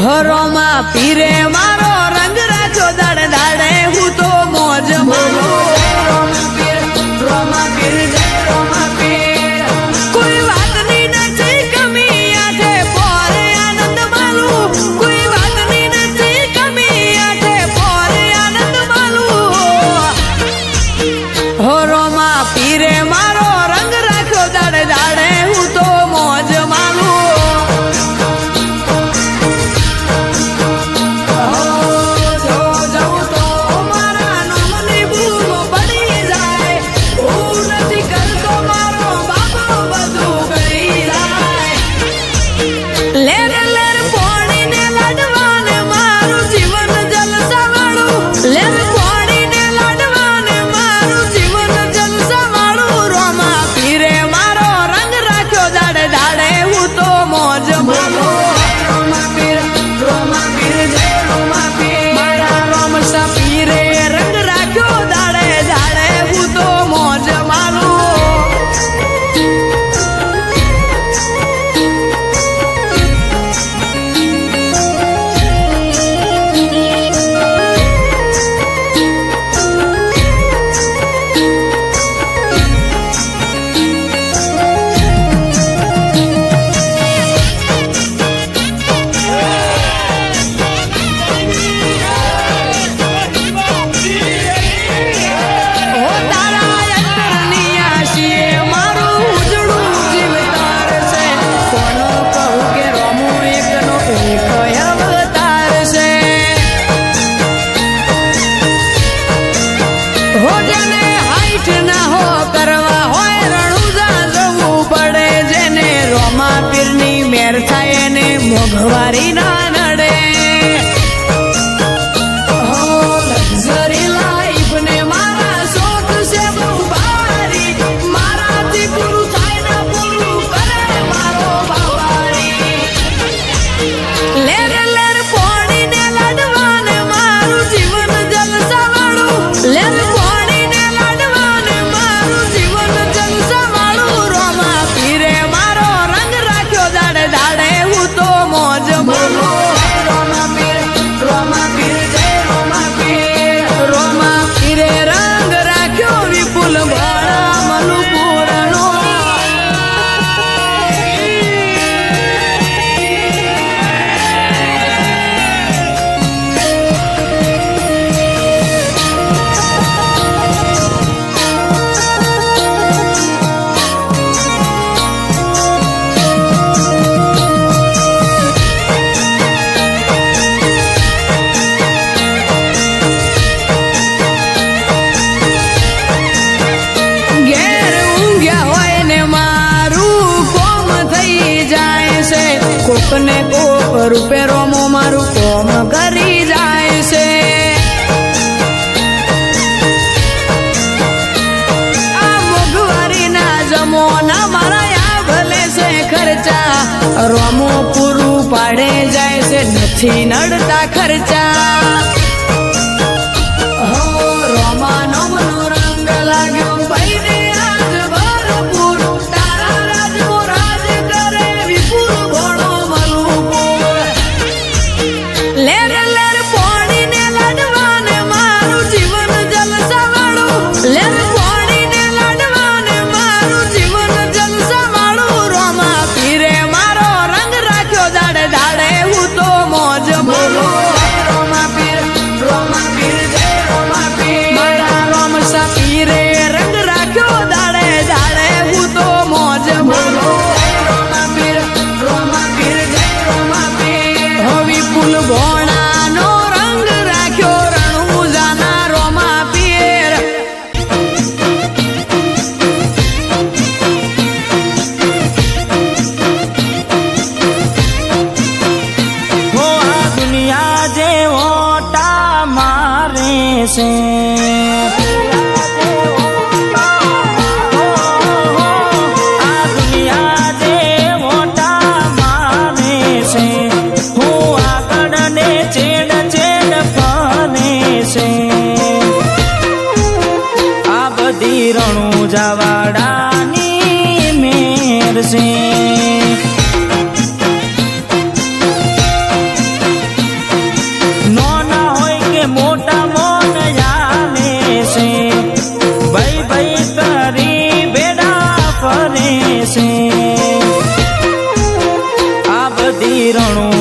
રોમા પીરે મારો રંગ રાખ્યો દાડે દાડે હું તો મોજ મારું રોમા પીર જય રોમા પીર કોઈ વાતની નથી કમી આઠે પોરે આનંદ માલું કોઈ વાતની નથી કમી આઠે પોરે આનંદ માલું હો રોમા પીરે મારો રંગ રાખ્યો દાડે દાડે હું તો મોજ માલું મોઘવારી ના નડે લક્ઝરી લાઈફ ને મારા શોખ છે બહુ ભારી મારાથી પૂરું થાય ને પૂરું કરે મારો બાબારી લેર લેર પોણીને લાડવાને મારું જીવન જલસાવાળું લેર પોણીને લાડવાને મારું જીવન જલસાવાળું રોમા પીરે મારો રંગ રાખ્યો દાડે દાડે હું તો મોજ રોમા પીર જય રોમા પીરે રંગ રાખ્યો વિપુલ ભાણા મનુપુરનો કોકને કોક રૂપે રોમો મારું કોમ કરી જાય છે આ મોઘવારી ના જમોના મારા આ ભલે છે ખર્ચા રોમો પૂરું પાડે જાય છે નથી નડતા ખર્ચા રોમા નો મનો રંગ લાગ્યો ભાઈને આજ ભરપૂર તારા રાજનો રાજ કરે વિપુલ ઘોડો લેર લેર પોણીને લાડવાને મારું જીવન જલસાવાળું લેર પોણીને લાડવાને મારું જીવન જલસાવાળું રોમા પીરે મારો રંગ રાખ્યો દાડે દાડે હું તો મોજ માલું રોમા પીર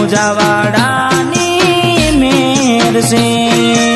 મુજાવાડાની મેર છે